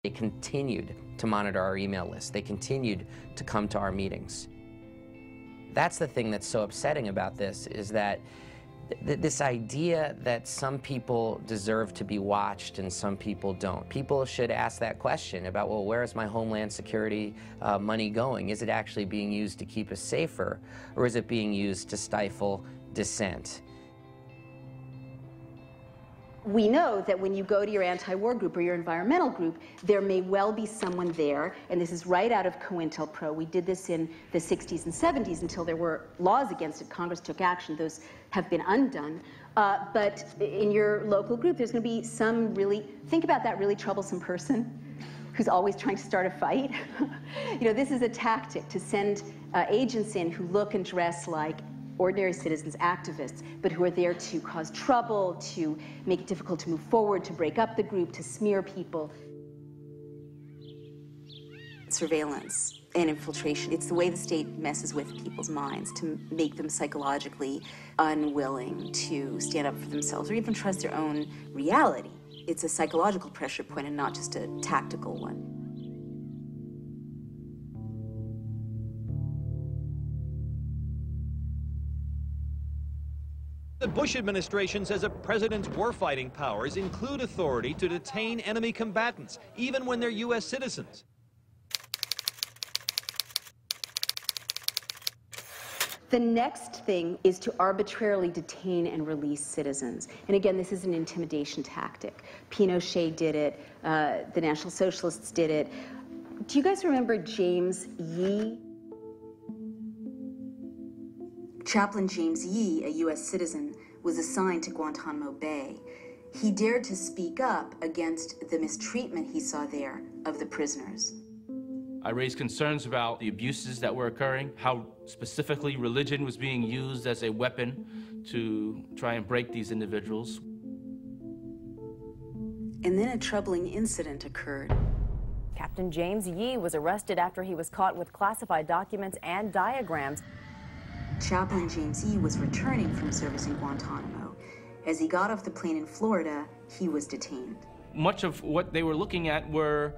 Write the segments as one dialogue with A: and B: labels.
A: They continued to monitor our email list. They continued to come to our meetings. That's the thing that's so upsetting about this, is that this idea that some people deserve to be watched and some people don't. People should ask that question about, well, where is my Homeland Security money going? Is it actually being used to keep us safer, or is it being used to stifle dissent?
B: We know that when you go to your anti-war group or your environmental group, there may well be someone there, and this is right out of COINTELPRO. We did this in the 60s and 70s until there were laws against it. Congress took action. Those have been undone. But in your local group, there's going to be some really, think about that really troublesome person who's always trying to start a fight. You know, this is a tactic to send agents in who look and dress like ordinary citizens, activists, but who are there to cause trouble, to make it difficult to move forward, to break up the group, to smear people. Surveillance and infiltration, it's the way the state messes with people's minds to make them psychologically unwilling to stand up for themselves or even trust their own reality. It's a psychological pressure point and not just a tactical one.
C: The Bush administration says a president's warfighting powers include authority to detain enemy combatants, even when they're U.S. citizens.
B: The next thing is to arbitrarily detain and release citizens. And again, this is an intimidation tactic. Pinochet did it. The National Socialists did it. Do you guys remember James Yee? Chaplain James Yee, a U.S. citizen, was assigned to Guantanamo Bay. He dared to speak up against the mistreatment he saw there of the prisoners.
D: I raised concerns about the abuses that were occurring, how specifically religion was being used as a weapon to try and break these individuals.
B: And then a troubling incident occurred.
E: Captain James Yee was arrested after he was caught with classified documents and diagrams.
B: Chaplain James Yee was returning from service in Guantanamo. As he got off the plane in Florida, he was detained.
D: Much of what they were looking at were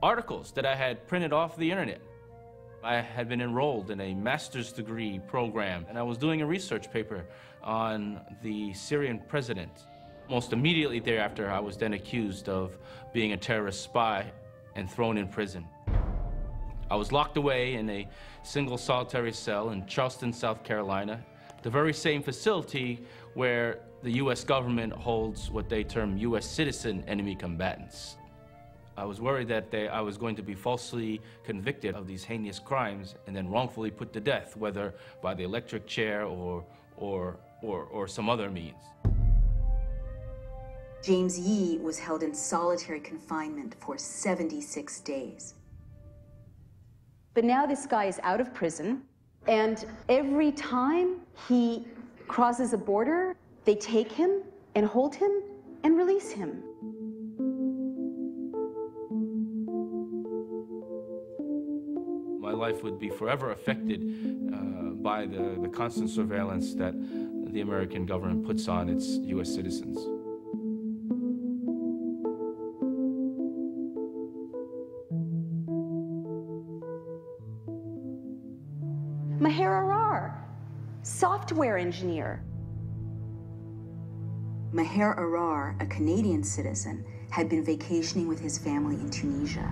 D: articles that I had printed off the internet. I had been enrolled in a master's degree program, and I was doing a research paper on the Syrian president. Almost immediately thereafter, I was then accused of being a terrorist spy and thrown in prison. I was locked away in a single solitary cell in Charleston, South Carolina, the very same facility where the U.S. government holds what they term U.S. citizen enemy combatants. I was worried that I was going to be falsely convicted of these heinous crimes and then wrongfully put to death, whether by the electric chair or some other means.
B: James Yee was held in solitary confinement for 76 days. But now this guy is out of prison, and every time he crosses a border, they take him and hold him and release him.
D: My life would be forever affected by the constant surveillance that the American government puts on its U.S. citizens.
B: Maher Arar, software engineer. Maher Arar, a Canadian citizen, had been vacationing with his family in Tunisia.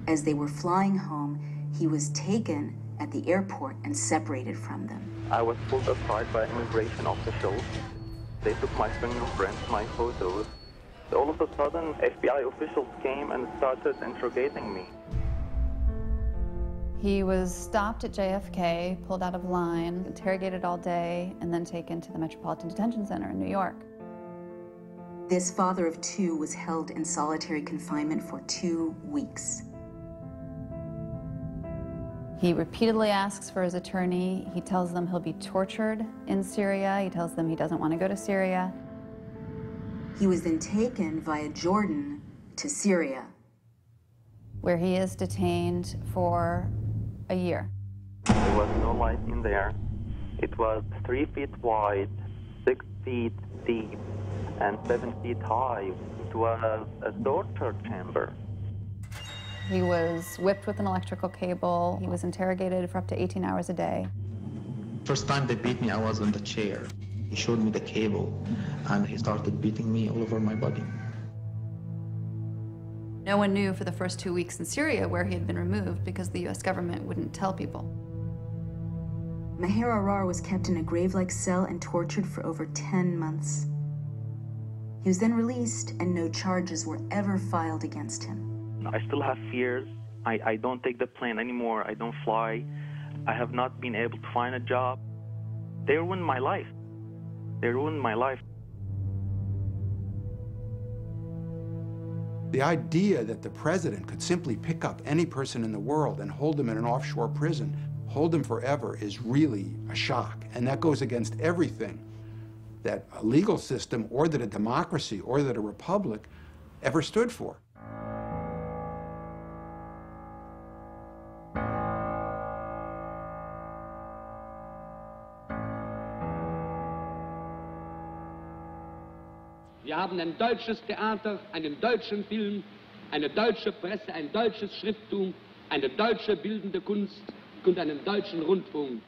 B: As they were flying home, he was taken at the airport and separated from them.
F: I was pulled aside by immigration officials. They took my fingerprints, my photos. All of a sudden, FBI officials came and started interrogating me.
G: He was stopped at JFK, pulled out of line, interrogated all day, and then taken to the Metropolitan Detention Center in New York.
B: This father of two was held in solitary confinement for 2 weeks.
G: He repeatedly asks for his attorney. He tells them he'll be tortured in Syria. He tells them he doesn't want to go to Syria.
B: He was then taken via Jordan to Syria,
G: where he is detained for a year.
F: There was no light in there. It was 3 feet wide, 6 feet deep, and 7 feet high. was a torture chamber.
G: He was whipped with an electrical cable. He was interrogated for up to 18 hours a day.
H: First time they beat me, I was in the chair. He showed me the cable, and he started beating me all over my body.
G: No one knew for the first 2 weeks in Syria where he had been removed because the US government wouldn't tell people.
B: Maher Arar was kept in a grave-like cell and tortured for over 10 months. He was then released, and no charges were ever filed against him.
F: I still have fears. I don't take the plane anymore. I don't fly. I have not been able to find a job. They ruined my life. They ruined my life.
I: The idea that the president could simply pick up any person in the world and hold them in an offshore prison, hold them forever, is really a shock. And that goes against everything that a legal system or that a democracy or that a republic ever stood for.
J: Wir haben ein deutsches Theater, einen deutschen Film, eine deutsche Presse, ein deutsches Schrifttum, eine deutsche bildende Kunst und einen deutschen Rundfunk.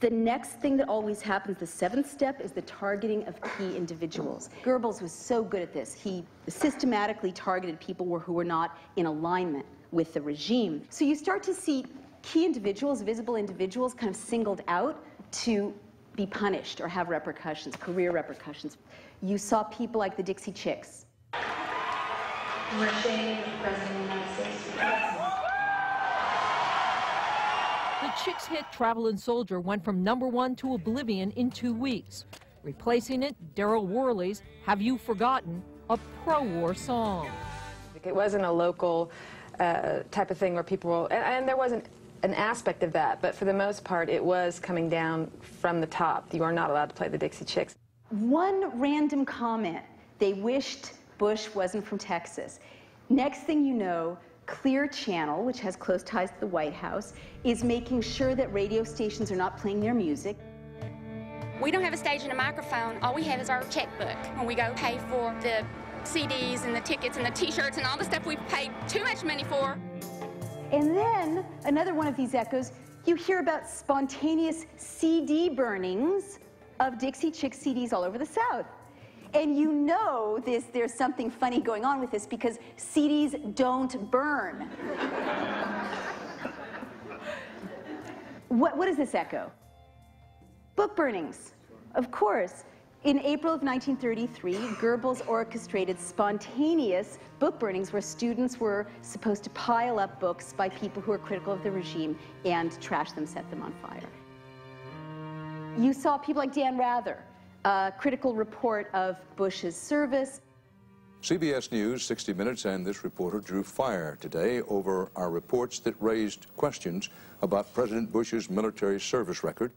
B: The next thing that always happens, the seventh step, is the targeting of key individuals. Goebbels was so good at this. He systematically targeted people who were not in alignment with the regime. So you start to see key individuals, visible individuals, kind of singled out to be punished or have repercussions, career repercussions. You saw people like the Dixie Chicks.
K: President of the United States.
L: The Chicks hit Travelin' Soldier went from #1 to oblivion in 2 weeks. Replacing it, Daryl Worley's Have You Forgotten, a pro-war song.
K: It wasn't a local type of thing where people, and there wasn't an aspect of that, but for the most part, it was coming down from the top. You are not allowed to play the Dixie Chicks.
B: One random comment, they wished Bush wasn't from Texas. Next thing you know, Clear Channel, which has close ties to the White House, is making sure that radio stations are not playing their music.
M: We don't have a stage and a microphone. All we have is our checkbook when we go pay for the CDs and the tickets and the T-shirts and all the stuff we've paid too much money for.
B: And then, another one of these echoes, you hear about spontaneous CD burnings of Dixie Chicks CDs all over the South. And you know there's something funny going on with this because CDs don't burn. What does this echo? Book burnings, of course. In April of 1933, Goebbels orchestrated spontaneous book burnings where students were supposed to pile up books by people who were critical of the regime and trash them, set them on fire. You saw people like Dan Rather, a critical report of Bush's service.
N: CBS News, 60 Minutes, and this reporter drew fire today over our reports that raised questions about President Bush's military service record.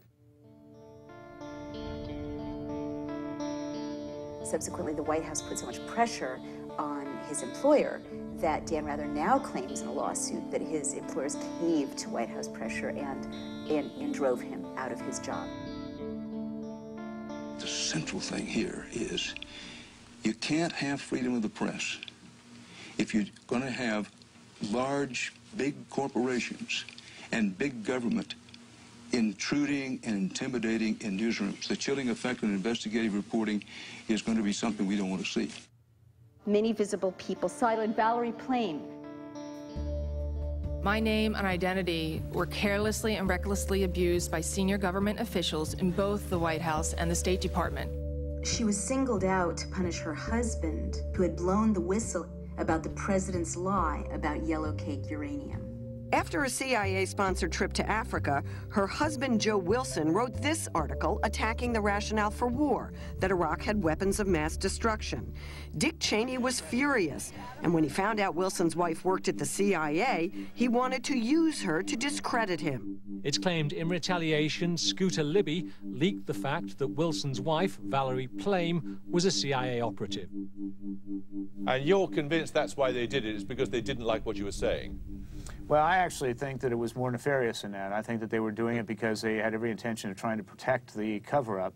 B: Subsequently, the White House put so much pressure on his employer that Dan Rather now claims in a lawsuit that his employers caved to White House pressure and drove him out of his job.
O: The central thing here is you can't have freedom of the press if you're going to have large, big corporations and big government intruding and intimidating in newsrooms. The chilling effect on investigative reporting is going to be something we don't want to see.
B: Many visible people, silent Valerie Plame.
P: My name and identity were carelessly and recklessly abused by senior government officials in both the White House and the State Department.
B: She was singled out to punish her husband, who had blown the whistle about the president's lie about yellow cake uranium.
Q: After a CIA-sponsored trip to Africa, her husband, Joe Wilson, wrote this article attacking the rationale for war, that Iraq had weapons of mass destruction. Dick Cheney was furious, and when he found out Wilson's wife worked at the CIA, he wanted to use her to discredit him.
R: It's claimed in retaliation, Scooter Libby leaked the fact that Wilson's wife, Valerie Plame, was a CIA operative.
S: And you're convinced that's why they did it, is because they didn't like what you were saying?
T: Well, I actually think that it was more nefarious than that. I think that they were doing it because they had every intention of trying to protect the cover-up